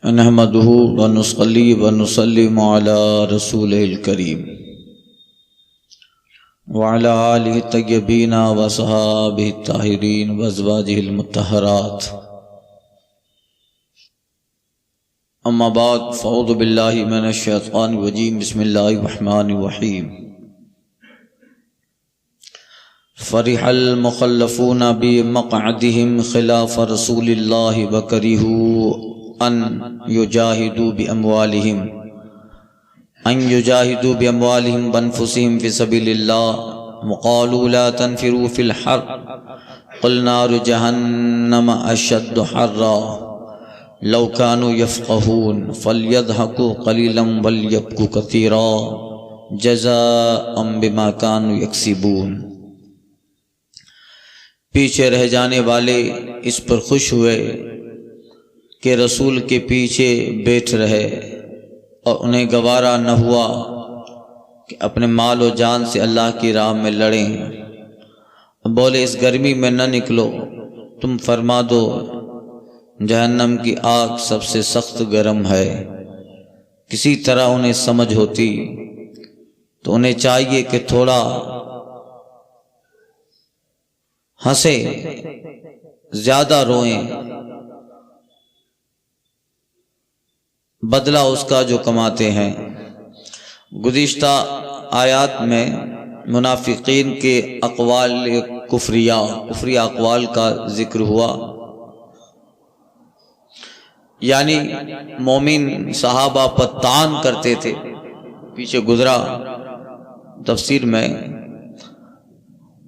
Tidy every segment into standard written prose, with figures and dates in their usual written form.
نحمده ونصلي ونسلم على رسوله الكريم وعلى آله الطيبين وصحابه الطاهرين وأزواجه المطهرات. أما بعد فأعوذ بالله من الشيطان الرجيم. بسم الله الرحمن الرحيم. فرح المخلفون بمقعدهم خلاف رسول الله وكرهوا أن يجاهدوا بأموالهم وأنفسهم في سبيل الله وقالوا لا تنفروا في الحر قل نار جهنم أشد حرا لو كانوا يفقهون فليضحكوا قليلا وليبكوا كثيرا جزاء بما كانوا يكسبون. پیچھے رہ جانے والے اس پر خوش ہوئے کہ رسول کے پیچھے بیٹھ رہے اور انہیں گوارا نہ ہوا کہ اپنے مال و جان سے اللہ کی راہ میں لڑیں. بولے اس گرمی میں نہ نکلو، تم فرما دو جہنم کی آگ سب سے سخت گرم ہے. کسی طرح انہیں سمجھ ہوتی تو انہیں چاہیے کہ تھوڑا ہنسے، زیادہ روئیں، بدلہ اس کا جو کماتے ہیں. گزشتہ آیات میں منافقین کے اقوال کفری اقوال کا ذکر ہوا، یعنی مومن صحابہ پر طعن کرتے تھے. پیچھے گزرا تفسیر میں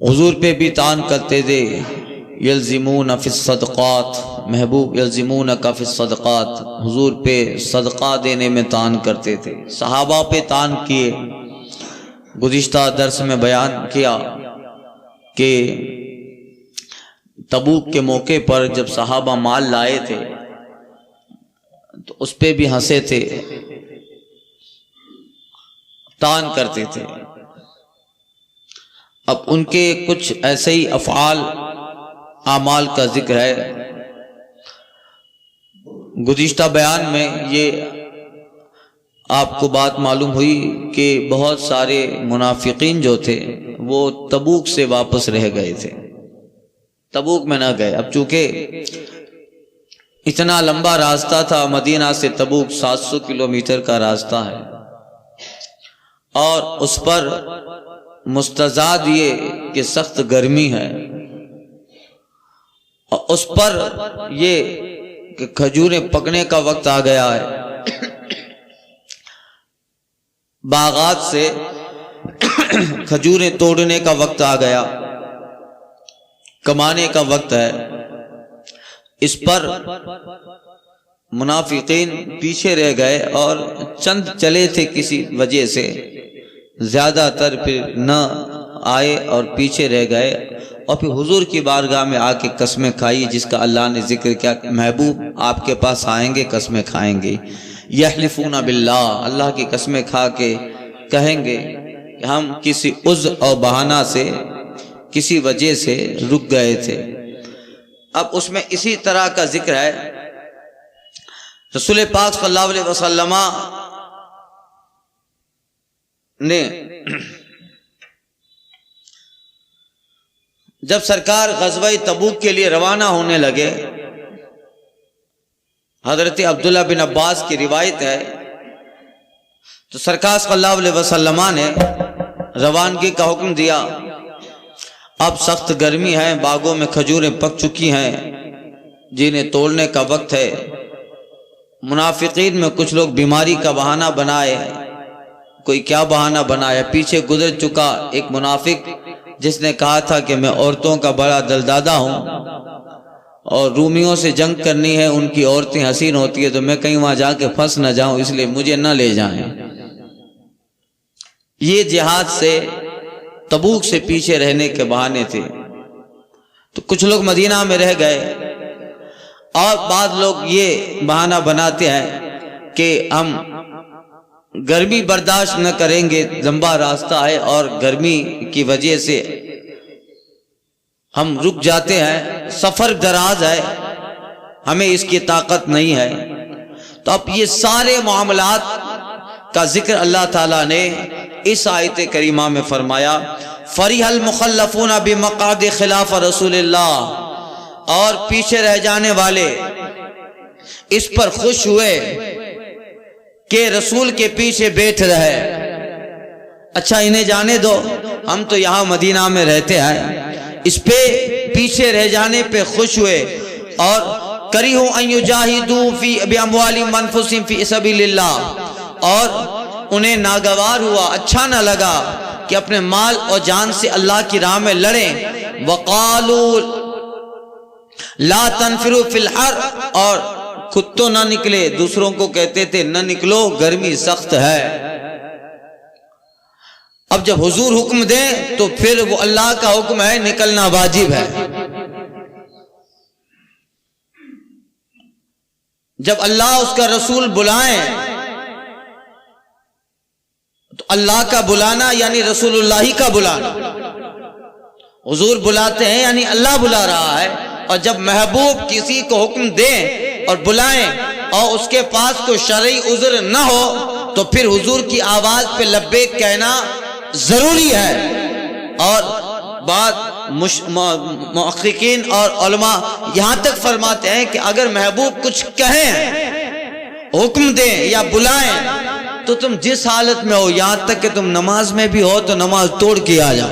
حضور پہ بھی طعن کرتے تھے. یلزمون فی الصدقات، محبوب یلزمون کا فی الصدقات، حضور پہ صدقہ دینے میں طعن کرتے تھے. صحابہ پہ طعن کیے. گزشتہ درس میں بیان کیا کہ تبوک کے موقع پر جب صحابہ مال لائے تھے تو اس پہ بھی ہنسے تھے، طعن کرتے تھے. اب ان کے کچھ ایسے ہی افعال اعمال کا ذکر ہے. گزشتہ بیان میں یہ آپ کو بات معلوم ہوئی کہ بہت سارے منافقین جو تھے وہ تبوک سے واپس رہ گئے تھے، تبوک میں نہ گئے. اب چونکہ اتنا لمبا راستہ تھا، مدینہ سے تبوک 700 کلومیٹر کا راستہ ہے، اور اس پر مستزاد یہ کہ سخت گرمی ہے، اور اس پر یہ کہ کھجوریں پکنے کا وقت آ گیا ہے، باغات سے کھجوریں توڑنے کا وقت آ گیا، کمانے کا وقت ہے. اس پر منافقین پیچھے رہ گئے اور چند چلے تھے کسی وجہ سے، زیادہ تر پھر نہ آئے اور پیچھے رہ گئے، اور پھر حضور کی بارگاہ میں آ کے قسمیں کھائی، جس کا اللہ نے ذکر کیا. محبوب آپ کے پاس آئیں گے، قسمیں کھائیں گے. یحلفون باللہ، اللہ کی قسمیں کھا کے کہیں گے کہ ہم کسی عذر اور بہانہ سے، کسی وجہ سے رک گئے تھے. اب اس میں اسی طرح کا ذکر ہے. رسول پاک صلی اللہ علیہ وسلم نے جب سرکار غزوہ تبوک کے لیے روانہ ہونے لگے، حضرت عبداللہ بن عباس کی روایت ہے، تو سرکار صلی اللہ علیہ وسلم نے روانگی کا حکم دیا. اب سخت گرمی ہے، باغوں میں کھجوریں پک چکی ہیں، جنہیں توڑنے کا وقت ہے. منافقین میں کچھ لوگ بیماری کا بہانہ بنائے، کوئی کیا بہانہ بنایا. پیچھے گزر چکا ایک منافق جس نے کہا تھا کہ میں عورتوں کا بڑا دلدادہ ہوں اور رومیوں سے جنگ کرنی ہے، ان کی عورتیں حسین ہوتی ہے تو میں کہیں وہاں جا کے پھنس نہ جاؤں، اس لیے مجھے نہ لے جائیں. یہ جہاد سے، تبوک سے پیچھے رہنے کے بہانے تھے. تو کچھ لوگ مدینہ میں رہ گئے، اور بعض لوگ یہ بہانہ بناتے ہیں کہ ہم گرمی برداشت نہ کریں گے، لمبا راستہ ہے اور گرمی کی وجہ سے ہم رک جاتے ہیں، سفر دراز ہے، ہمیں اس کی طاقت نہیں ہے. تو اب یہ سارے معاملات کا ذکر اللہ تعالیٰ نے اس آیت کریمہ میں فرمایا، فریح المخلفون بمقعد خلاف رسول اللہ، اور پیچھے رہ جانے والے اس پر خوش ہوئے کہ رسول کے پیچھے بیٹھ رہے، اچھا انہیں جانے دو، ہم تو یہاں مدینہ میں رہتے ہیں، اس پہ پیچھے رہ جانے پہ خوش ہوئے، اور کریہو ان یجاہدوا فی باموالہم وانفسہم فی سبیل اللہ، اور انہیں ناگوار ہوا، اچھا نہ لگا کہ اپنے مال اور جان سے اللہ کی راہ میں لڑیں، وقالوا لا تنفروا فی الحر، اور خود تو نہ نکلے، دوسروں کو کہتے تھے نہ نکلو گرمی سخت ہے۔ اب جب حضور حکم دیں تو پھر وہ اللہ کا حکم ہے، نکلنا واجب ہے۔ جب اللہ اس کا رسول بلائیں تو اللہ کا بلانا یعنی رسول اللہ کا بلانا، حضور بلاتے ہیں یعنی اللہ بلا رہا ہے، اور جب محبوب کسی کو حکم دیں اور بلائیں اور اس کے پاس کوئی شرعی عذر نہ ہو تو پھر حضور کی آواز پہ لبیک کہنا ضروری ہے۔ اور بعض محققین اور علماء یہاں تک فرماتے ہیں کہ اگر محبوب کچھ کہیں، حکم دیں یا بلائیں تو تم جس حالت میں ہو، یہاں تک کہ تم نماز میں بھی ہو تو نماز توڑ کے آ جاؤ۔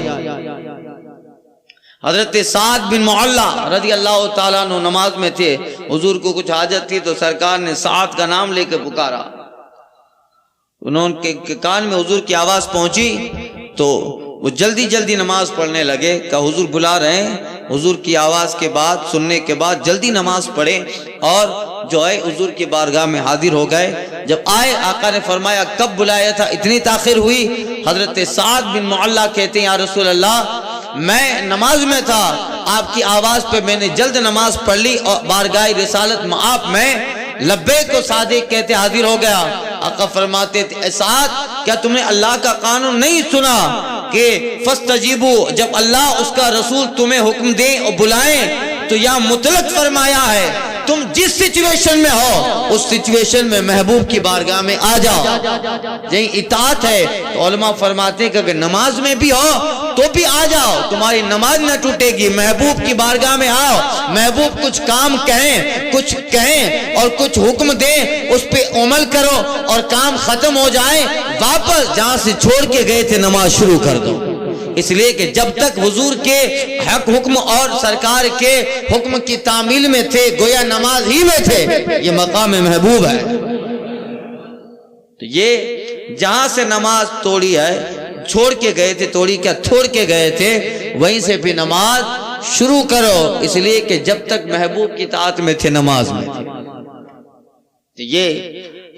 حضرت سعد بن معلہ رضی اللہ تعالیٰ عنہ نماز میں تھے، حضور کو کچھ حاجت تھی تو سرکار نے سعد کا نام لے کے پکارا، انہوں کے کان میں حضور کی آواز پہنچی تو وہ جلدی جلدی نماز پڑھنے لگے کہ حضور بلا رہے ہیں، حضور کی آواز کے بعد سننے کے بعد جلدی نماز پڑھے اور جو ہے حضور کی بارگاہ میں حاضر ہو گئے۔ جب آئے آقا نے فرمایا کب بلایا تھا، اتنی تاخیر ہوئی؟ حضرت سعد بن معلہ کہتے ہیں یا رسول اللہ میں نماز میں تھا، آپ کی آواز پہ میں نے جلد نماز پڑھ لی اور بارگاہ رسالت مآب میں لبیک و صادق کہتے حاضر ہو گیا۔ آقا فرماتے تھے اے سعد کیا تم نے اللہ کا قانون نہیں سنا کہ فاستجیبوا، جب اللہ اس کا رسول تمہیں حکم دیں اور بلائیں تو یہاں مطلق فرمایا ہے تم جس سچویشن میں ہو اس سچویشن میں محبوب کی بارگاہ میں آ جاؤ، یہی اطاعت ہے۔ تو علماء فرماتے ہیں کہ اگر نماز میں بھی ہو تو بھی آ جاؤ، تمہاری نماز نہ ٹوٹے گی، محبوب کی بارگاہ میں آؤ، محبوب کچھ کام کہیں اور کچھ حکم دیں اس پہ عمل کرو، اور کام ختم ہو جائے واپس جہاں سے چھوڑ کے گئے تھے نماز شروع کر دو۔ اس لیے کہ جب تک حضور کے حق حکم اور سرکار کے حکم کی تعمیل میں تھے گویا نماز ہی میں تھے، یہ مقام محبوب ہے۔ تو یہ جہاں سے نماز توڑی ہے، چھوڑ کے گئے تھے، توڑی کیا چھوڑ کے گئے تھے، وہیں سے بھی نماز شروع کرو، اس لیے کہ جب تک محبوب کی اطاعت میں تھے نماز میں تھے۔ تو یہ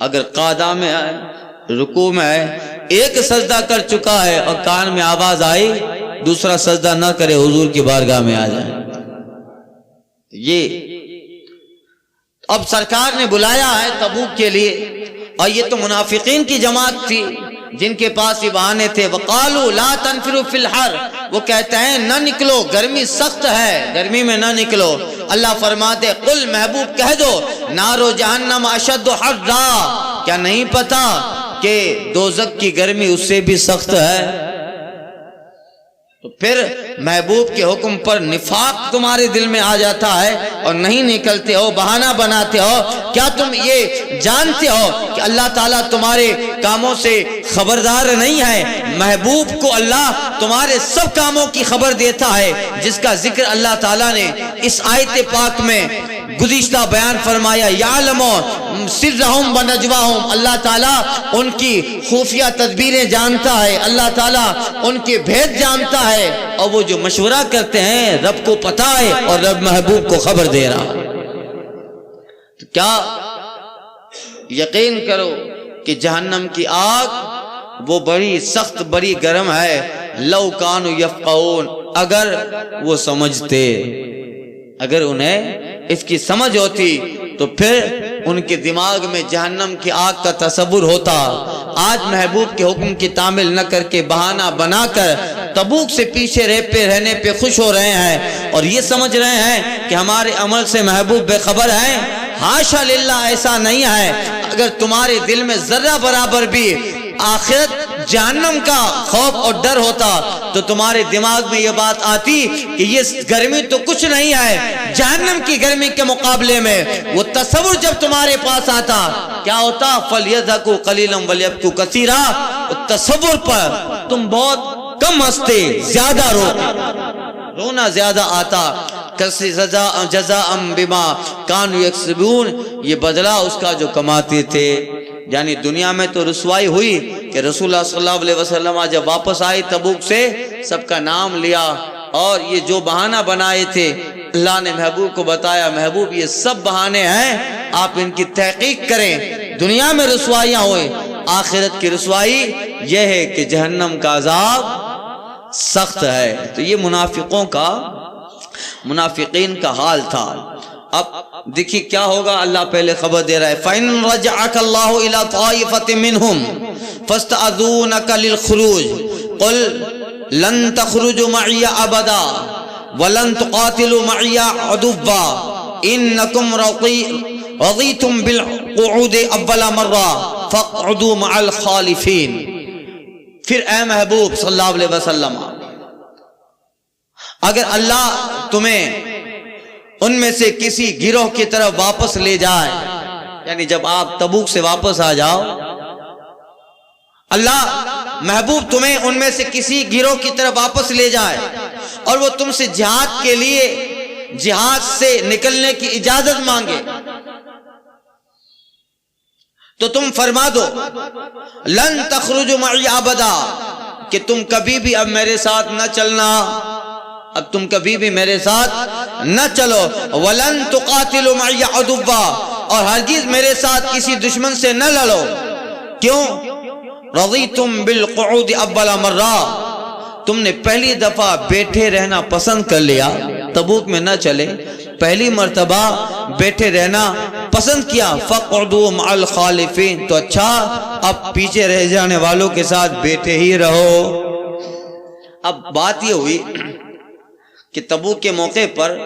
اگر قعدہ میں ہے، رکوع میں ہے، ایک سجدہ کر چکا ہے اور کان میں آواز آئی دوسرا سجدہ نہ کرے، حضور کی بارگاہ میں آ جائے۔ یہ اب سرکار نے بلایا ہے تبوک کے لیے، اور یہ تو منافقین کی جماعت تھی جن کے پاس یہ بہانے تھے۔ وقالوا لا تنفروا فی الحر، وہ کہتے ہیں نہ نکلو گرمی سخت ہے، گرمی میں نہ نکلو۔ اللہ فرماتے قل محبوب کہہ دو نار جہنم اشد حرا، کیا نہیں پتا کہ دوزخ کی گرمی اس سے بھی سخت ہے؟ تو پھر محبوب کے حکم پر نفاق تمہارے دل میں آ جاتا ہے اور نہیں نکلتے ہو، بہانہ بناتے ہو۔ کیا تم یہ جانتے ہو کہ اللہ تعالیٰ تمہارے کاموں سے خبردار نہیں ہے؟ محبوب کو اللہ تمہارے سب کاموں کی خبر دیتا ہے، جس کا ذکر اللہ تعالیٰ نے اس آیت پاک میں گزشتہ بیان فرمایا۔ یعلم سرہم و نجواہم، اللہ تعالیٰ ان کی خفیہ تدبیریں جانتا ہے، اللہ تعالیٰ ان کے بھید جانتا ہے، اور وہ جو مشورہ کرتے ہیں رب کو پتہ ہے اور رب محبوب کو خبر دے رہا ہے۔ تو کیا یقین کرو کہ جہنم کی آگ وہ بڑی سخت بڑی گرم ہے۔ لو کانوا یفقہون، اگر وہ سمجھتے، اگر انہیں اس کی سمجھ ہوتی تو پھر ان کے دماغ میں جہنم کی آگ کا تصور ہوتا۔ آج محبوب کے حکم کی تعمیل نہ کر کے بہانہ بنا کر تبوک سے پیچھے رہنے پہ خوش ہو رہے ہیں اور یہ سمجھ رہے ہیں کہ ہمارے عمل سے محبوب بے خبر ہیں۔ حاشا للہ ایسا نہیں ہے. اگر تمہارے دل میں ذرہ برابر بھی آخرت جہنم کا خوف اور ڈر ہوتا تو تمہارے دماغ میں یہ بات آتی کہ یہ گرمی تو کچھ نہیں ہے جہنم کی گرمی کے مقابلے میں. وہ تصور جب تمہارے پاس آتا کیا ہوتا؟ فَلْيَضْحَكُوا قَلِيلًا وَلْيَبْكُوا كَثِيرًا. تصور پر تم بہت کم ہنستے، زیادہ رونا زیادہ آتا. جزاء بما كانوا يكسبون، یہ بدلہ اس کا جو کماتے تھے. یعنی دنیا میں تو رسوائی ہوئی کہ رسول اللہ صلی اللہ علیہ وسلم جب واپس آئے تبوک سے سب کا نام لیا اور یہ جو بہانہ بنائے تھے اللہ نے محبوب کو بتایا محبوب یہ سب بہانے ہیں، آپ ان کی تحقیق کریں. دنیا میں رسوائیاں ہوئے، آخرت کی رسوائی یہ ہے کہ جہنم کا عذاب سخت ہے. تو یہ منافقین کا حال تھا. اب دیکھیے کیا ہوگا، اللہ پہلے خبر دے رہا ہے فَإِن رَجَعَكَ اللَّهُ إِلَىٰ طَائِفَةٍ مِّنْهُمْ فَاسْتَأْذُونَكَ لِلْخُرُوجِ قُلْ لَن تَخْرُجُوا مَعِيَ أَبَدًا وَلَن تُقَاتِلُوا مَعِيَ عُدُوًّا إِنَّكُمْ رَضِيتُمْ بِالْقُعُودِ أَوَّلَ مَرَّةٍ فَاقْعُدُوا مَعَ الْخَالِفِينَ. پھر اے محبوب صلی اللہ علیہ وسلم اگر اللہ تمہیں ان میں سے کسی گروہ کی طرف واپس لے جائے، یعنی جب آپ تبوک سے واپس آ جاؤ اللہ محبوب تمہیں ان میں سے کسی گروہ کی طرف واپس لے جائے اور وہ تم سے جہاد کے لیے جہاد سے نکلنے کی اجازت مانگے تو تم فرما دو لن تخرجوا معی ابدا کہ تم کبھی بھی اب میرے ساتھ نہ چلنا، اب تم کبھی بھی میرے ساتھ نہ چلو. وَلَن تُقَاتِلُوا مَعِيَ عُدُوًّا اور ہرگز میرے ساتھ کسی دشمن سے نہ لڑو. کیوں؟ رَضِيتُمْ بِالْقُعُودِ أَوَّلَ مَرَّةٍ تم نے پہلی دفعہ بیٹھے رہنا پسند کر لیا، تبوک میں نہ چلے، پہلی مرتبہ بیٹھے رہنا پسند کیا. فَاقْعُدُوا مَعَ الْخَالِفِينَ تو اچھا اب پیچھے رہ جانے والوں کے ساتھ بیٹھے ہی رہو. اب بات یہ ہوئی کہ تبوک کے موقع پر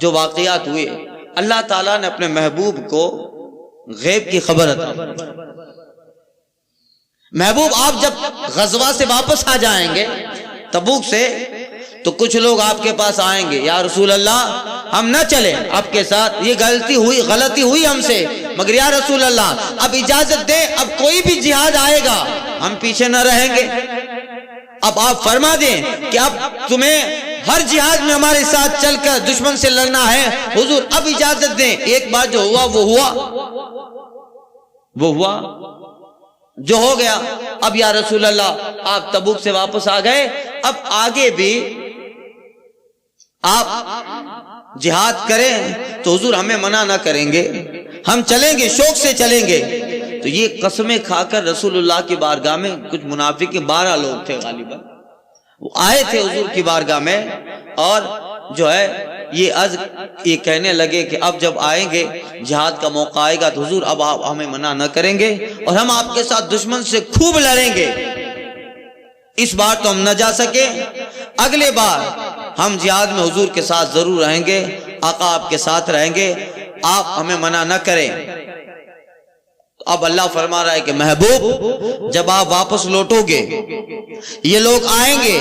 جو واقعات ہوئے اللہ تعالیٰ نے اپنے محبوب کو غیب کی خبر عطا. محبوب آپ جب غزوہ سے واپس آ جائیں گے تبوک سے تو کچھ لوگ آپ کے پاس آئیں گے، یا رسول اللہ ہم نہ چلیں آپ کے ساتھ، یہ غلطی ہوئی ہم سے، مگر یا رسول اللہ اب اجازت دیں، اب کوئی بھی جہاد آئے گا ہم پیچھے نہ رہیں گے. اب آپ فرما دیں کہ اب تمہیں ہر جہاد میں ہمارے ساتھ چل کر دشمن سے لڑنا ہے، حضور اب اجازت دیں. ایک بار جو ہوا وہ ہوا جو ہو گیا. اب یا رسول اللہ آپ تبوک سے واپس آ گئے، اب آگے بھی آپ جہاد کریں تو حضور ہمیں منع نہ کریں گے، ہم چلیں گے، شوق سے چلیں گے. تو یہ قسمیں کھا کر رسول اللہ کی بارگاہ میں کچھ منافق 12 لوگ تھے غالباً، وہ آئے تھے حضور کی بارگاہ میں اور جو ہے یہ کہنے لگے کہ اب جب آئیں گے جہاد کا موقع آئے گا تو حضور اب آپ ہمیں منع نہ کریں گے اور ہم آپ کے ساتھ دشمن سے خوب لڑیں گے. اس بار تو ہم نہ جا سکے، اگلے بار ہم جہاد میں حضور کے ساتھ ضرور رہیں گے، آقا آپ کے ساتھ رہیں گے، آپ ہمیں منع نہ کریں. اب اللہ فرما رہا ہے کہ محبوب جب آپ واپس لوٹو گے یہ لوگ آئیں گے،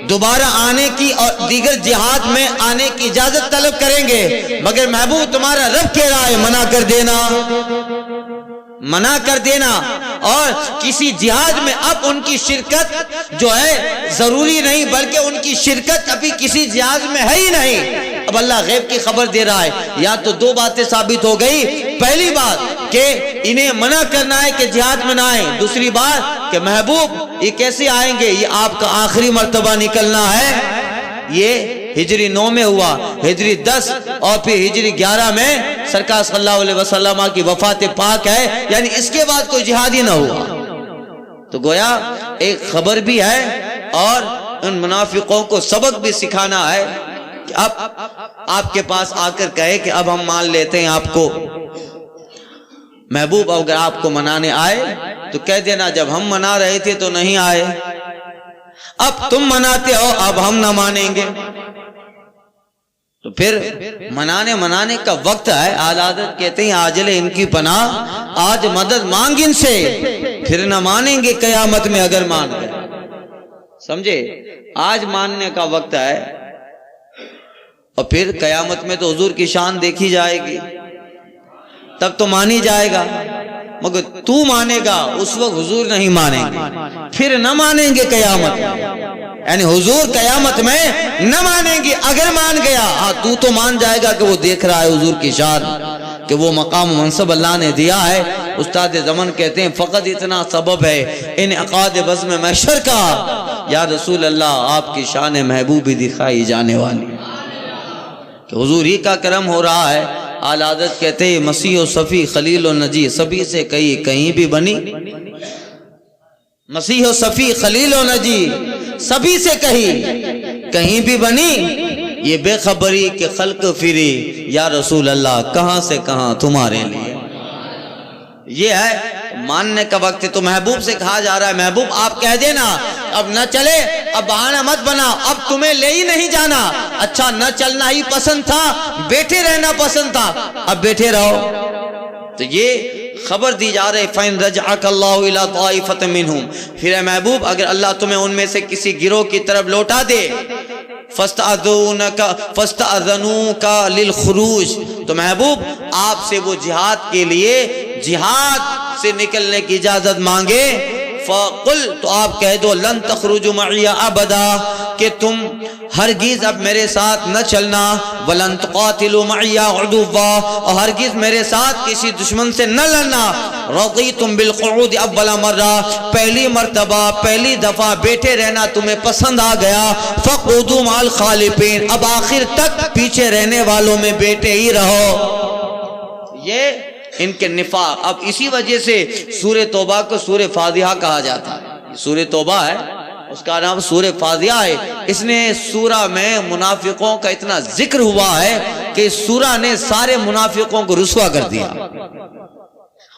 دوبارہ آنے کی اور دیگر جہاد میں آنے کی اجازت طلب کریں گے، مگر محبوب تمہارا رب کہہ رہا ہے منع کر دینا اور کسی جہاد میں اب ان کی شرکت جو ہے ضروری نہیں، بلکہ ان کی شرکت ابھی کسی جہاد میں ہے ہی نہیں. اب اللہ غیب کی خبر دے رہا ہے. یا تو 2 باتیں ثابت ہو گئی، پہلی بات کہ انہیں منع کرنا ہے کہ جہاد میں نہ آئیں، دوسری بات کہ محبوب یہ کیسے آئیں گے، یہ آپ کا آخری مرتبہ نکلنا ہے. یہ ہجری 9 میں ہوا، ہجری 10 اور پھر ہجری 11 میں سرکار صلی اللہ علیہ وسلم کی وفات پاک ہے، یعنی اس کے بعد کوئی جہاد ہی نہ ہوا. تو گویا ایک خبر بھی ہے اور ان منافقوں کو سبق بھی سکھانا ہے کہ اب آپ کے پاس آ کر کہے کہ اب ہم مان لیتے ہیں آپ کو. محبوب اگر آپ کو منانے آئے تو کہہ دینا جب ہم منا رہے تھے تو نہیں آئے، اب تم مناتے ہو اب ہم نہ مانیں گے. تو پھر منانے کا وقت ہے. اعلی حضرت کہتے ہیں آجل ان کی پناہ، آج مدد مانگ ان سے، پھر نہ مانیں گے قیامت میں اگر مان گئے. سمجھے؟ آج ماننے کا وقت ہے، اور پھر قیامت میں تو حضور کی شان دیکھی جائے گی، تب تو مانی جائے گا. مگر تو مانے گا اس وقت حضور نہیں مانیں گے، پھر نہ مانیں گے قیامت، یعنی حضور قیامت میں نہ مانیں گے اگر مان گیا. ہاں تو مان جائے گا کہ وہ دیکھ رہا ہے حضور کی شان، کہ وہ مقام و منصب اللہ نے دیا ہے. استاد زمن کہتے ہیں فقط اتنا سبب ہے ان عقاد بزم محشر کا، یا رسول اللہ آپ کی شان محبوبی دکھائی جانے والی، کہ حضور ہی کا کرم ہو رہا ہے. اعلی حضرت کہتے ہیں مسیح و صفی خلیل و نجی سبھی سے کہیں بھی بنی، مسیح و صفی خلیل و نجی سبھی سے کہیں بھی بنی، یہ بے خبری کہ خلق فری، یا رسول اللہ کہاں سے کہاں تمہارے لیے. یہ ہے ماننے کا وقت. تو محبوب سے کہا جا رہا ہے محبوب آپ کہہ دینا اب نہ چلے، اب بہانہ مت بنا، اب تمہیں لے ہی نہیں جانا. اچھا نہ چلنا ہی پسند تھا، بیٹھے رہنا پسند تھا، اب بیٹھے رہو. تو یہ خبر دی جا رہے فَإِن رَجَعَكَ اللَّهُ إِلَىٰ طَائِفَةٍ مِّنْهُمْ، پھر اے محبوب اگر اللہ تمہیں ان میں سے کسی گروہ کی طرف لوٹا دے، فَاسْتَأْذَنُوكَ لِلْخُرُوجِ، تو محبوب آپ سے وہ جہاد کے لیے، جہاد سے نکلنے کی اجازت مانگے، فَقُلْ، تو آپ کہہ دو لَن تَخْرُجُ مَعِيَ أَبَدًا، کہ تم ہرگز اب میرے ساتھ نہ چلنا، وَلَن تُقَاتِلُوا مَعِيَ عُدُوًّا، اور ہرگز میرے ساتھ کسی دشمن سے نہ لڑنا. رَضِيتُم بِالْقُعُودِ اول مرہ، پہلی مرتبہ پہلی دفعہ بیٹھے رہنا تمہیں پسند آ گیا، فَقْعُدُوا مَعَ الْخَالِفِينَ، اب آخر تک پیچھے رہنے والوں میں بیٹھے ہی رہو. یہ ان کے نفاق. اب اسی وجہ سے سورہ توبہ کو سورہ فاضحہ کہا جاتا ہے. سورہ توبہ ہے، اس کا نام سورہ فاضحہ ہے. اس نے سورہ میں منافقوں کا اتنا ذکر ہوا ہے کہ سورہ نے سارے منافقوں کو رسوا کر دیا،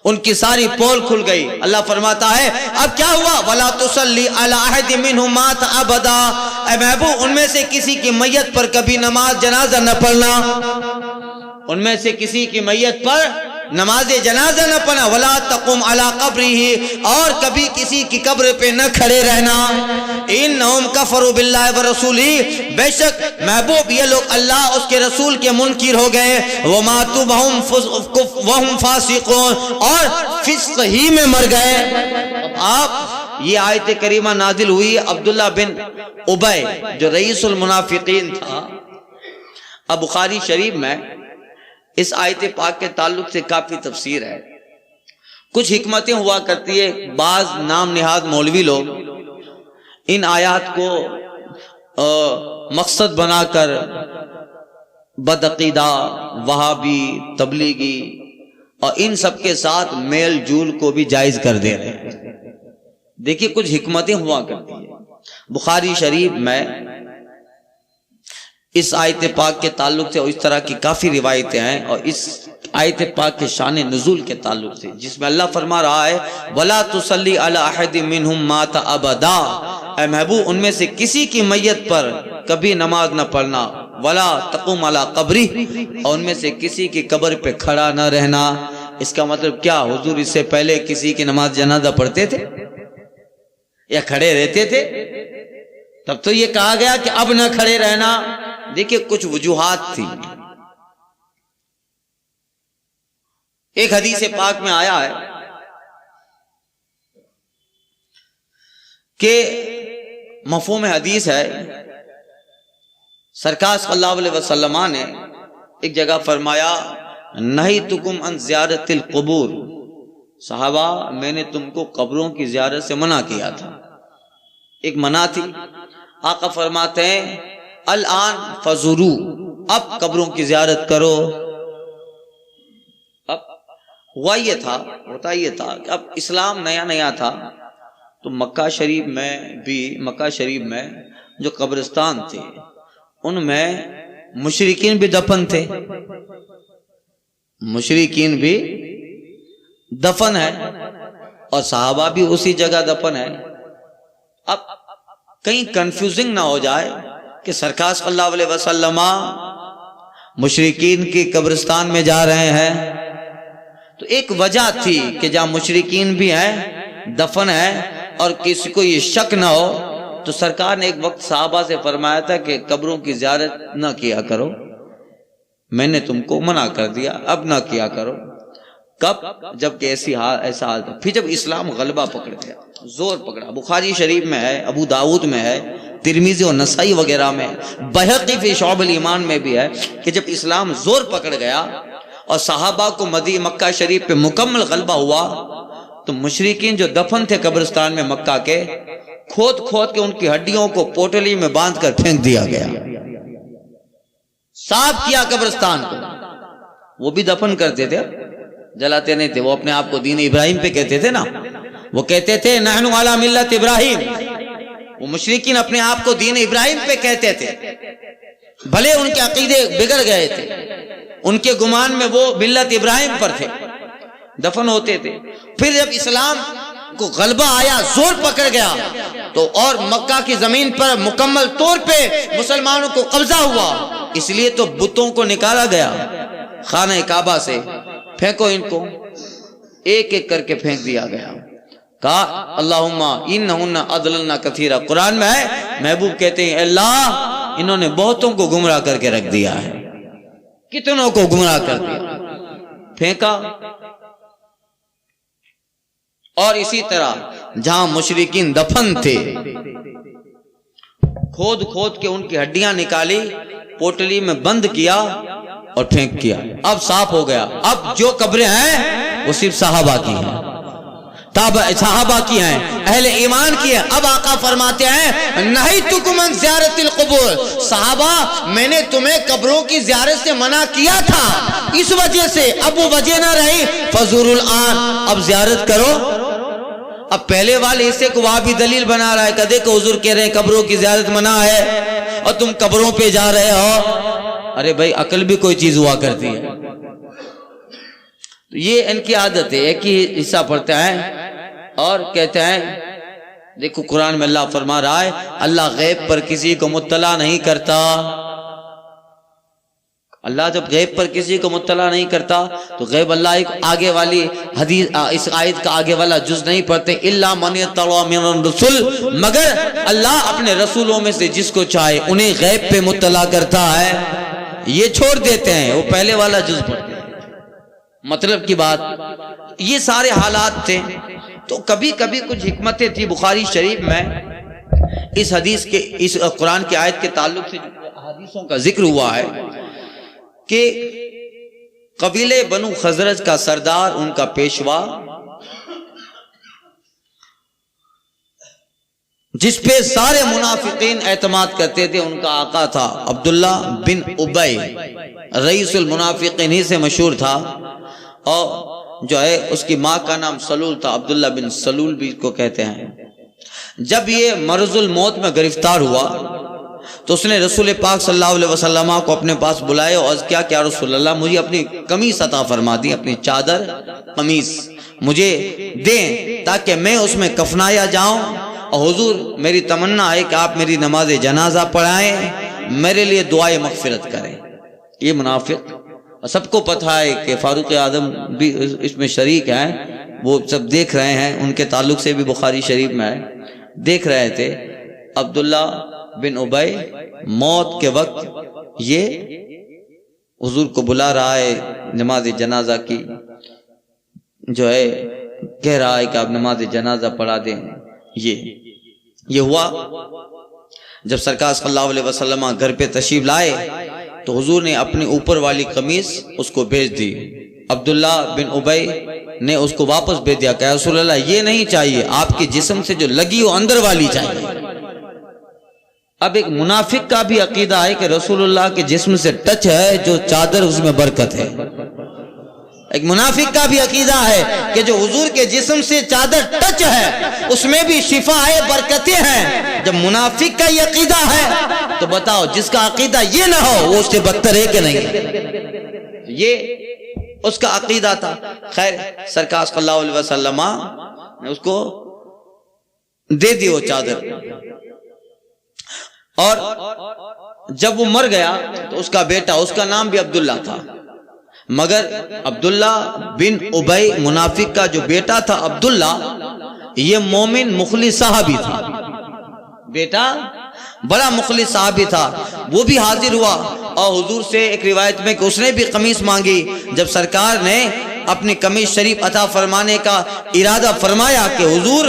ان کی ساری پول کھل گئی. اللہ فرماتا ہے اب کیا ہوا، وَلَا تُصَلِّ عَلَىٰ أَحَدٍ مِّنْهُمْ مَاتَ أَبَدًا، اے محبوب ان میں سے کسی کی میت پر کبھی نماز جنازہ نہ پڑھنا، ان میں سے کسی کی میت پر نماز جنازہ نہ پڑھنا. وَلَا تَقُمْ عَلَىٰ قَبْرِهِ، اور کبھی کسی کی قبر پہ نہ کھڑے رہنا. إِنَّهُمْ كَفَرُوا بِاللَّهِ وَرَسُولِهِ، بے شک محبوب یہ لوگ اللہ اس کے رسول کے منکر ہو گئے. وَمَاتُوا وَهُمْ فَاسِقُونَ، اور فسق ہی میں مر گئے. آپ یہ آیت کریمہ نازل ہوئی عبداللہ بن ابی جو رئیس المنافقین تھا. اب بخاری شریف میں اس آیت پاک کے تعلق سے کافی تفسیر ہے، کچھ حکمتیں ہوا کرتی ہے. بعض نام نہاد مولوی لوگ ان آیات کو مقصد بنا کر بدعقیدہ، وہابی، تبلیغی اور ان سب کے ساتھ میل جول کو بھی جائز کر دے رہے ہیں. دیکھیے کچھ حکمتیں ہوا کرتی ہیں. بخاری شریف میں اس آیت پاک کے تعلق سے اور اس طرح کی کافی روایتیں ہیں، اور اس آیت پاک کے شان نزول کے تعلق سے جس میں اللہ فرما رہا ہے وَلَا تُصَلِّ عَلَىٰ أَحَدٍ مِّنْهُمْ مَاتَ أَبَدًا، اے محبوب ان میں سے کسی کی میت پر کبھی نماز نہ پڑھنا. وَلَا تَقُمْ عَلَىٰ قَبْرِهِ، اور ان میں سے کسی کی قبر پہ کھڑا نہ رہنا. اس کا مطلب کیا، حضور اس سے پہلے کسی کی نماز جنازہ پڑھتے تھے یا کھڑے رہتے تھے؟ تب تو یہ کہا گیا کہ اب نہ کھڑے رہنا. دیکھیں کچھ وجوہات تھی. ایک حدیث پاک میں آیا ہے کہ مفہوم حدیث ہے، سرکار صلی اللہ علیہ وسلم نے ایک جگہ فرمایا نہیتکم عن زیارت القبور، صحابہ میں نے تم کو قبروں کی زیارت سے منع کیا تھا. ایک منع تھی. آقا فرماتے ہیں الآن فزورو، اب قبروں کی زیارت کرو. اب ہوتا یہ تھا کہ اب اسلام نیا نیا تھا، تو مکہ شریف میں جو قبرستان تھے ان میں مشرکین بھی دفن تھے، مشرکین بھی دفن ہے اور صحابہ بھی اسی جگہ دفن ہے. اب کہیں کنفیوزنگ نہ ہو جائے کہ سرکار صلی اللہ علیہ وسلم مشرکین کی قبرستان میں جا رہے ہیں، تو ایک وجہ تھی کہ جہاں مشرکین بھی ہیں، دفن ہے، اور کسی کو یہ شک نہ ہو، تو سرکار نے ایک وقت صحابہ سے فرمایا تھا کہ قبروں کی زیارت نہ کیا کرو، میں نے تم کو منع کر دیا، اب نہ کیا کرو۔ کب؟ جب کہ ایسا حال تھا۔ پھر جب اسلام غلبہ پکڑ گیا، زور پکڑا، بخاری شریف میں ہے، ابو داؤد میں ہے، ترمذی اور نسائی وغیرہ میں، بہقی فی شعب الایمان میں بھی ہے کہ جب اسلام زور پکڑ گیا اور صحابہ کو مکہ شریف پہ مکمل غلبہ ہوا، تو مشرکین جو دفن تھے قبرستان میں مکہ کے، کھود کھود کے ان کی ہڈیوں کو پوٹلی میں باندھ کر پھینک دیا گیا، صاف کیا قبرستان کو۔ وہ بھی دفن کرتے تھے، جلاتے نہیں تھے، وہ اپنے آپ کو دین ابراہیم پہ کہتے تھے نا، وہ کہتے تھے نحن علی ملت ابراہیم، وہ مشرکین اپنے آپ کو دین ابراہیم پہ کہتے تھے، بھلے ان کے عقیدے بگڑ گئے تھے، ان کے گمان میں وہ ملت ابراہیم پر تھے، دفن ہوتے تھے۔ پھر جب اسلام کو غلبہ آیا، زور پکڑ گیا، تو اور مکہ کی زمین پر مکمل طور پہ مسلمانوں کو قبضہ ہوا، اس لیے تو بتوں کو نکالا گیا خانہ کعبہ سے، پھینکو ان کو، ایک ایک کر کے پھینک دیا گیا۔ کہا اللہم انہن اضللن کثیرا، قرآن میں ہے، محبوب کہتے ہیں اللہ انہوں نے بہتوں کو گمراہ کر کے رکھ دیا ہے، کتنوں کو گمراہ کر دیا، پھینکا۔ اور اسی طرح جہاں مشرکین دفن تھے، کھود کھود کے ان کی ہڈیاں نکالی، پوٹلی میں بند کیا اور پھینک کیا۔ اب صاف ہو گیا، اب جو قبریں ہیں وہ صرف صحابہ کی ہیں، صحابہ کی ہیں، اہل ایمان کی ہیں۔ اب آقا فرماتے ہیں نہیتکم عن زیارت القبور، صحابہ میں نے تمہیں قبروں کی زیارت سے منع کیا تھا، اس وجہ سے اب وہ وجہ نہ رہی، فزوروا الآن، اب زیارت کرو۔ اب پہلے والے حصے کو وہاں بھی دلیل بنا رہا ہے، کدے کہ حضور کہہ رہے ہیں قبروں کی زیارت منع ہے اور تم قبروں پہ جا رہے ہو۔ ارے بھائی عقل بھی کوئی چیز ہوا کرتی ہے۔ یہ ان کی عادت ہے، ایک ہی حصہ پڑھتے ہیں اور کہتے ہیں، دیکھو قرآن میں اللہ فرما رہا ہے اللہ غیب پر کسی کو مطلع نہیں کرتا۔ اللہ جب غیب پر کسی کو مطلع نہیں کرتا تو غیب اللہ ایک آگے والی حدیث، اس آیت کا آگے والا جز نہیں پڑھتے، الا من ارتضی من الرسل، مگر اللہ اپنے رسولوں میں سے جس کو چاہے انہیں غیب پہ مطلع کرتا ہے، یہ چھوڑ دیتے ہیں، وہ پہلے والا جز پڑھتے ہیں۔ مطلب کی بات یہ سارے حالات تھے، تو کبھی کبھی کچھ حکمتیں تھی بخاری شریف میں، اس حدیث کے، اس قرآن کی آیت کے تعلق سے جو حدیثوں کا ذکر ہوا ہے کہ قبیلے بنو خزرج کا سردار، ان کا پیشوا، جس پہ سارے منافقین اعتماد کرتے تھے، ان کا آقا تھا عبداللہ بن ابی، رئیس المنافقین ہی سے مشہور تھا، اور جو ہے اس کی ماں کا نام سلول تھا، عبداللہ بن سلول بھی کو کہتے ہیں۔ جب یہ مرض الموت میں گرفتار ہوا تو اس نے رسول پاک صلی اللہ علیہ وسلم کو اپنے پاس بلائے اور عرض کیا کہ رسول اللہ مجھے اپنی قمیص عطا فرما دی، اپنی چادر قمیص مجھے دیں تاکہ میں اس میں کفنایا جاؤں، اور حضور میری تمنا ہے کہ آپ میری نماز جنازہ پڑھائیں، میرے لیے دعائے مغفرت کریں۔ یہ منافق، سب کو پتہ ہے کہ فاروق اعظم بھی اس میں شریک ہیں، وہ سب دیکھ رہے ہیں، ان کے تعلق سے بھی بخاری شریف میں ہے، دیکھ رہے تھے عبداللہ بن ابی موت کے وقت یہ حضور کو بلا رہا ہے نماز جنازہ کی، جو ہے کہہ رہا ہے کہ آپ نماز جنازہ پڑھا دیں۔ یہ ہوا جب سرکار صلی اللہ علیہ وسلم گھر پہ تشریف لائے تو حضور نے اپنی اوپر والی قمیص اس کو بھیج دی، عبداللہ بن ابی نے اس کو واپس بھیج دیا کہ رسول اللہ یہ نہیں چاہیے، آپ کے جسم سے جو لگی وہ اندر والی چاہیے۔ اب ایک منافق کا بھی عقیدہ ہے کہ رسول اللہ کے جسم سے ٹچ ہے جو چادر اس میں برکت ہے، ایک منافق کا بھی عقیدہ ہے کہ جو حضور کے جسم سے چادر ٹچ ہے اس میں بھی شفا ہے، برکتیں ہیں۔ جب منافق کا یہ عقیدہ ہے تو بتاؤ جس کا عقیدہ یہ نہ ہو وہ اس سے بدتر ہے کہ نہیں؟ یہ اس کا عقیدہ تھا۔ خیر سرکار صلی اللہ علیہ وسلم نے اس کو دے دی وہ چادر، اور جب وہ مر گیا تو اس کا بیٹا، اس کا نام بھی عبداللہ تھا، مگر عبداللہ بن ابی منافق کا جو بیٹا تھا عبداللہ، یہ مومن مخلص صحابی تھا، بیٹا بڑا مخلص صحابی تھا۔ وہ بھی حاضر ہوا اور حضور سے ایک روایت میں کہ اس نے بھی قمیص مانگی۔ جب سرکار نے اپنی قمیص شریف عطا فرمانے کا ارادہ فرمایا کہ حضور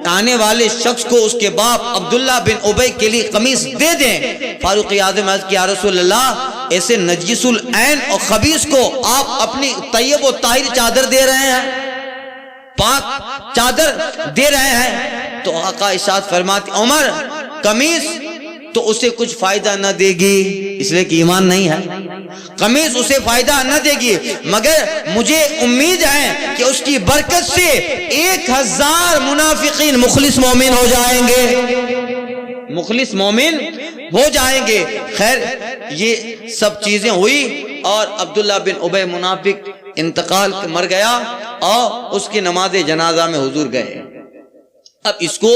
آنے والے شخص کو اس کے باپ عبداللہ بن ابی کے لیے قمیص دے دیں، فاروق اعظم عرض کیا یا رسول اللہ، ایسے نجیس العین اور خبیث کو آپ اپنی طیب و طاہر چادر دے رہے ہیں، پاک چادر دے رہے ہیں؟ تو آقا ارشاد فرماتے عمر، قمیص تو اسے کچھ فائدہ نہ دے گی، اس لیے کہ ایمان نہیں ہے، قمیص اسے فائدہ نہ دے گی، مگر مجھے امید ہے کہ اس کی برکت سے 1000 منافقین مخلص مومن ہو جائیں گے، مخلص مومن ہو جائیں گے۔ خیر یہ سب چیزیں ہوئی اور عبداللہ بن ابی منافق انتقال مر گیا اور اس کی نماز جنازہ میں حضور گئے۔ اب اس کو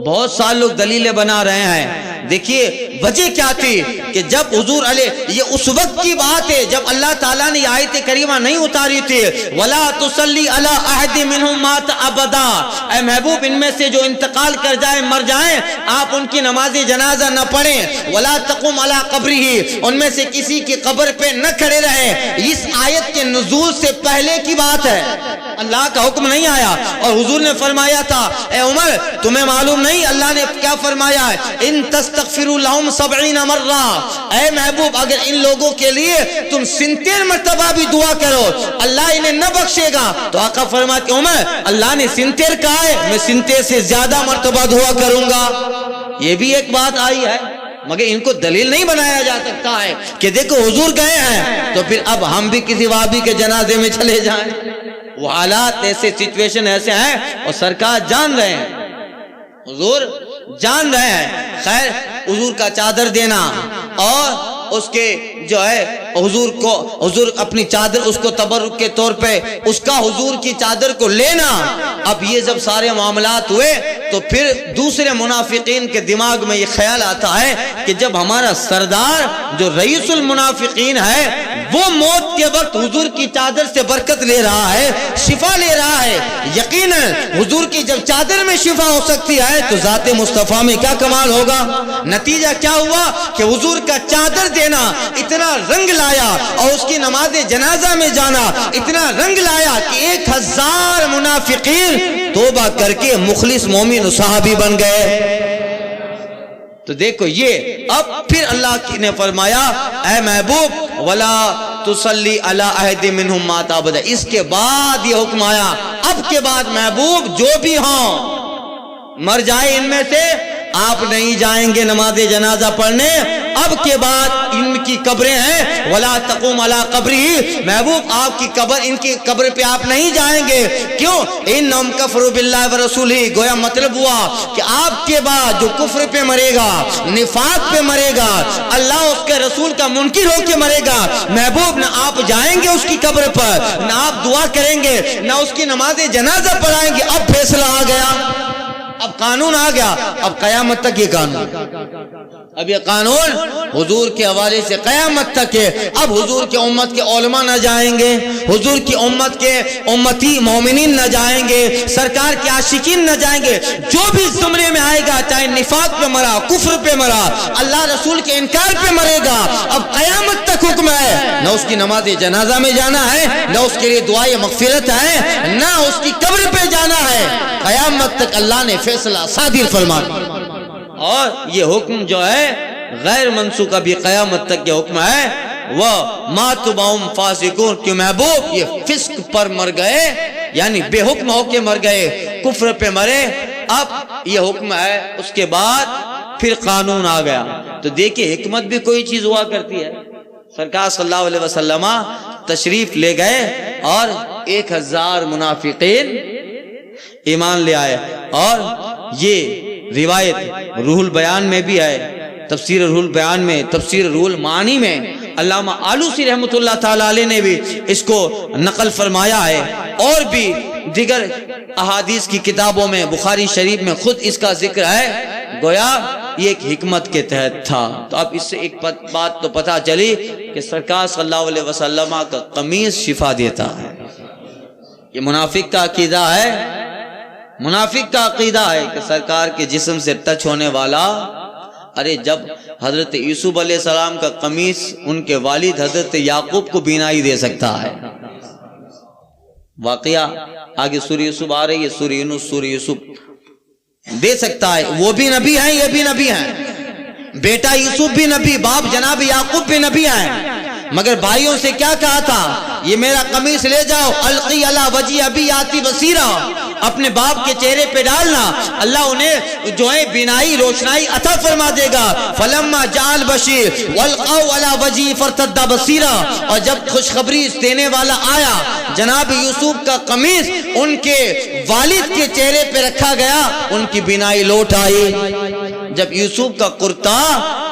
بہت سارے لوگ دلیلیں بنا رہے ہیں۔ دیکھیے وجہ کیا تھی کہ جب حضور علیہ، یہ اس وقت کی بات ہے جب اللہ تعالیٰ نے آیت کریمہ نہیں اتاری تھی، وَلَا تُصَلِّ عَلَىٰ أَحَدٍ مِّنْهُمْ مَاتَ أَبَدًا، اے محبوب ان میں سے جو انتقال کر جائیں مر جائیں آپ ان کی نماز جنازہ نہ پڑھیں، وَلَا تَقُمْ عَلَىٰ قَبْرِهِ، ان میں سے کسی کی قبر پہ نہ کھڑے رہیں۔ اس آیت کے نزول سے پہلے کی بات ہے، اللہ کا حکم نہیں آیا، اور حضور نے فرمایا تھا اے عمر تمہیں معلوم نہیں اللہ نے کیا فرمایا ہے، ان تستغفروا لهم 70 مرہ، اے محبوب اگر ان لوگوں کے لیے تم 70 مرتبہ بھی دعا کرو اللہ انہیں نہ بخشے گا۔ تو آقا فرماتے عمر اللہ نے 70 کہا ہے، میں 70 سے زیادہ مرتبہ دعا کروں گا۔ یہ بھی ایک بات آئی ہے، مگر ان کو دلیل نہیں بنایا جا سکتا ہے کہ دیکھو حضور گئے ہیں تو پھر اب ہم بھی کسی وہابی کے جنازے میں چلے جائیں۔ وہ حالات ایسے، سچویشن ایسے ہیں اور سرکار جان رہے ہیں، حضور جان رہے ہیں۔ خیر حضور کا چادر دینا اور اس کے جو ہے حضور اپنی چادر اس کو تبرک کے طور پہ اس کا حضور کی چادر کو لینا، اب یہ جب سارے معاملات ہوئے تو پھر دوسرے منافقین کے دماغ میں یہ خیال آتا ہے کہ جب ہمارا سردار جو رئیس المنافقین ہے وہ موت کے وقت حضور کی چادر سے برکت لے رہا ہے، شفا لے رہا ہے، یقیناً حضور کی جب چادر میں شفا ہو سکتی ہے تو ذات مصطفیٰ میں کیا کمال ہوگا۔ نتیجہ کیا ہوا کہ حضور کا چادر دینا اتنا رنگ لایا اور اس کی نماز جنازہ میں جانا اتنا رنگ لایا کہ 1000 منافقین توبہ کر کے مخلص مومن صحابی بن گئے۔ تو دیکھو یہ اب پھر اللہ نے فرمایا اے محبوب ولا تصلی علی احد منہم مات ابدا، اس کے بعد یہ حکم آیا اب کے بعد محبوب جو بھی ہوں مر جائے ان میں سے آپ نہیں جائیں گے نماز جنازہ پڑھنے۔ اب کے بعد ان کی قبریں ہیں ولا تقوم علی قبری، محبوب آپ کی قبر، ان کی قبر پہ آپ نہیں جائیں گے۔ کیوں؟ انہم کفروا باللہ ورسولہ، گویا مطلب ہوا کہ آپ کے بعد جو کفر پہ مرے گا، نفاق پہ مرے گا، اللہ اس کے رسول کا منکر ہو کے مرے گا، محبوب نہ آپ جائیں گے اس کی قبر پر، نہ آپ دعا کریں گے، نہ اس کی نماز جنازہ پڑھائیں گے۔ اب فیصلہ آ گیا، اب قانون آ گیا، اب قیامت تک یہ قانون، اب یہ قانون حضور کے حوالے سے قیامت تک ہے۔ اب حضور کے امت کے علماء نہ جائیں گے، حضور کی امت کے امتی مومنین نہ جائیں گے، سرکار کے عاشقین نہ جائیں گے، جو بھی زمرے میں آئے گا چاہے نفاق پہ مرا، کفر پہ مرا، اللہ رسول کے انکار پہ مرے گا، اب قیامت تک حکم ہے نہ اس کی نماز جنازہ میں جانا ہے، نہ اس کے لیے دعائے مغفرت ہے، نہ اس کی قبر پہ جانا ہے۔ قیامت تک اللہ نے فیصلہ صادر فرما دیا، اور یہ حکم جو ہے غیر منسوخ، ابھی قیامت تک یہ حکم ہے وہ ماتبعہم فاسقون، کہ محبوب یہ فسق پر مر گئے، یعنی بے حکم ہو کے مر گئے، کفر پہ مرے۔ اب یہ حکم ہے، اس کے بعد پھر قانون آ گیا۔ تو دیکھیں حکمت بھی کوئی چیز ہوا کرتی ہے۔ سرکار صلی اللہ علیہ وسلم تشریف لے گئے اور 1000 منافقین ایمان لے آئے، اور یہ روایت روح البیان میں بھی ہے، تفسیر روح البیان میں، تفسیر روح المعانی میں علامہ آلوسی رحمۃ اللہ تعالی علیہ نے بھی اس کو نقل فرمایا ہے، اور بھی دیگر احادیث کی کتابوں میں، بخاری شریف میں خود اس کا ذکر ہے۔ گویا یہ ایک حکمت کے تحت تھا۔ تو اب اس سے ایک بات تو پتہ چلی کہ سرکار صلی اللہ علیہ وسلم کا قمیص شفا دیتا ہے۔ یہ منافق کا عقیدہ ہے، منافق کا عقیدہ ہے کہ سرکار کے جسم سے ٹچ ہونے والا، ارے جب حضرت یوسف علیہ السلام کا قمیص ان کے والد حضرت یعقوب کو بینائی دے سکتا ہے۔ واقعہ آگے سورہ یوسف آ رہی ہے، سورہ یونس، سورہ یوسف دے سکتا ہے۔ وہ بھی نبی ہیں، یہ بھی نبی ہیں، بیٹا یوسف بھی نبی، باپ جناب یعقوب بھی نبی ہیں، مگر بھائیوں سے کیا کہا تھا؟ یہ میرا قمیص لے جاؤ، القی علی وجہی ابی یاتی بصیرا، اپنے باپ کے چہرے پہ ڈالنا، اللہ انہیں جو ہے بینائی روشنائی عطا فرما دے گا۔ فلما جعل بشیر والقوا علی وجہی فرتد بصیرا، اور جب خوشخبری دینے والا آیا، جناب یوسف کا قمیص ان کے والد کے چہرے پہ رکھا گیا، ان کی بینائی لوٹ آئی۔ جب یوسف کا کرتا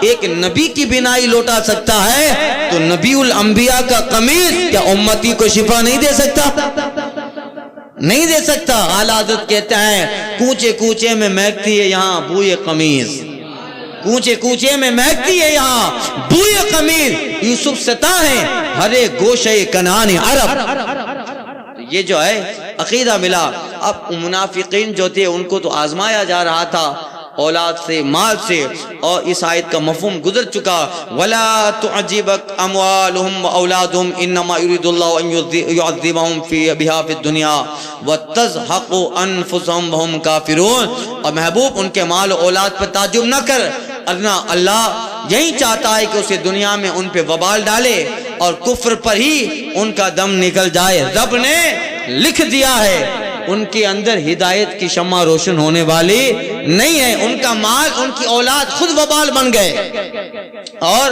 ایک نبی کی بینائی لوٹا سکتا ہے تو نبی الانبیاء کا قمیص کیا امتی کو شفا نہیں دے سکتا؟ نہیں دے سکتا۔ اعلی حضرت کہتے ہیں کوچے کوچے میں مہکتی ہے یہاں بوئے قمیص، کوچے کوچے میں مہکتی ہے یہاں بوئے قمیص، یوسف ستا ہے ہر ایک گوشے کنعان عرب۔ یہ جو ہے عقیدہ ملا۔ اب منافقین جو تھے ان کو تو آزمایا جا رہا تھا اولاد سے، مال سے، اور اس آیت کا مفہوم گزر چکا، وَلَا تُعْجِبَكْ أَمْوَالُهُمْ وَأَوْلَادُهُمْ إِنَّمَا يُرِيدُ اللَّهُ أَن يُعَذِّبَهُمْ بِهَا فِي الدُّنْيَا وَتَزْهَقُ أَنفُسُهُمْ وَهُمْ كَافِرُونَ۔ اور محبوب ان کے مال و اولاد پر تعجب نہ کر، ورنہ اللہ یہی چاہتا ہے کہ اسے دنیا میں ان پہ وبال ڈالے اور کفر پر ہی ان کا دم نکل جائے۔ رب نے لکھ دیا ہے ان کے اندر ہدایت کی شمع روشن ہونے والی نہیں ہے، ان کا مال، ان کی اولاد خود وبال بن گئے، اور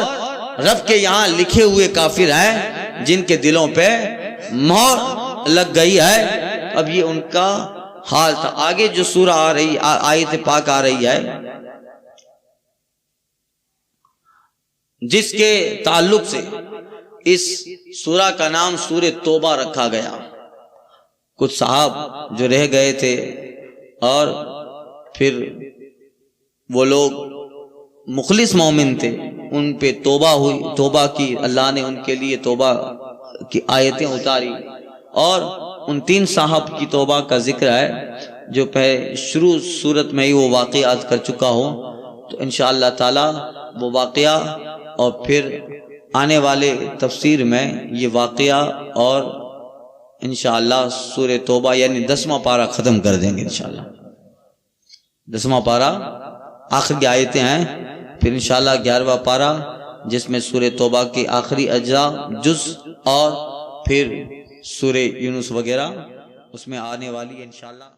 رب کے یہاں لکھے ہوئے کافر ہیں جن کے دلوں پہ مہر لگ گئی ہے۔ اب یہ ان کا حال تھا۔ آگے جو سورہ آ رہی، آیت پاک آ رہی ہے جس کے تعلق سے اس سورہ کا نام سورہ توبہ رکھا گیا۔ کچھ صاحب جو رہ گئے تھے اور پھر وہ لوگ مخلص مومن تھے، ان پہ توبہ ہوئی، توبہ کی، اللہ نے ان کے لیے توبہ کی آیتیں اتاری، اور ان 3 صاحب کی توبہ کا ذکر ہے جو شروع صورت میں ہی وہ واقعات کر چکا ہو۔ تو انشاءاللہ تعالی وہ واقعہ اور پھر آنے والے تفسیر میں یہ واقعہ اور انشاءاللہ سورہ توبہ یعنی 10واں پارہ ختم کر دیں گے انشاءاللہ۔ 10واں پارہ آخری آیتیں ہیں، پھر انشاءاللہ 11واں پارہ جس میں سورہ توبہ کی آخری اجزاء جز اور پھر سورہ یونس وغیرہ اس میں آنے والی ہے انشاءاللہ۔